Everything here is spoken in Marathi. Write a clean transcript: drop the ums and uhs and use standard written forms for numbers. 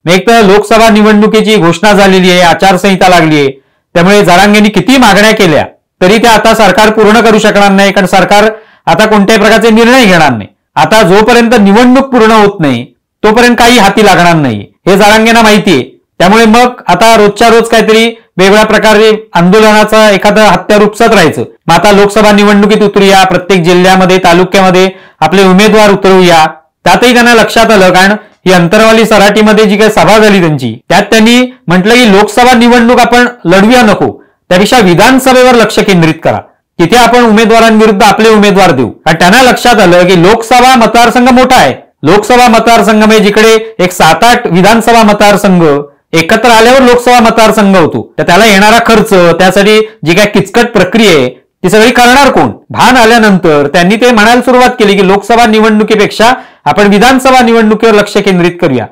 एक तर लोकसभा निवडणुकीची घोषणा झालेली आहे, आचारसंहिता लागली आहे, त्यामुळे जरांगेंनी किती मागण्या केल्या तरी ते आता सरकार पूर्ण करू शकणार नाही, कारण सरकार आता कोणत्याही प्रकारचे निर्णय घेणार नाही. आता जोपर्यंत निवडणूक पूर्ण होत नाही तोपर्यंत काही हाती लागणार नाही हे जरांगेंना माहिती आहे. त्यामुळे मग आता रोजच्या रोज काहीतरी वेगळ्या प्रकारे आंदोलनाचा एखादं हत्यार उपसत राहायचं. मग आता लोकसभा निवडणुकीत उतरूया, प्रत्येक जिल्ह्यामध्ये तालुक्यामध्ये आपले उमेदवार उतरवूया. त्यातही त्यांना लक्षात आलं, कारण ही अंतरवाली सराटीमध्ये जी काही सभा झाली त्यांची, त्यात त्यांनी म्हटलं की लोकसभा निवडणूक आपण लढवूया नको, त्यापेक्षा विधानसभेवर लक्ष केंद्रित करा, तिथे आपण उमेदवारांविरुद्ध आपले उमेदवार देऊ. कारण त्यांना लक्षात आलं की लोकसभा मतदारसंघ मोठा आहे. लोकसभा मतदारसंघ म्हणजे जिकडे एक 7-8 विधानसभा मतदारसंघ एकत्र आल्यावर लोकसभा मतदारसंघ होतो, तर त्याला येणारा खर्च, त्यासाठी जी काय किचकट प्रक्रिया आहे ती सगळी करणार कोण. भान आल्यानंतर त्यांनी ते म्हणायला सुरुवात केली की लोकसभा निवडणुकीपेक्षा आपण विधानसभा निवडणुकीवर लक्ष केंद्रित करूया.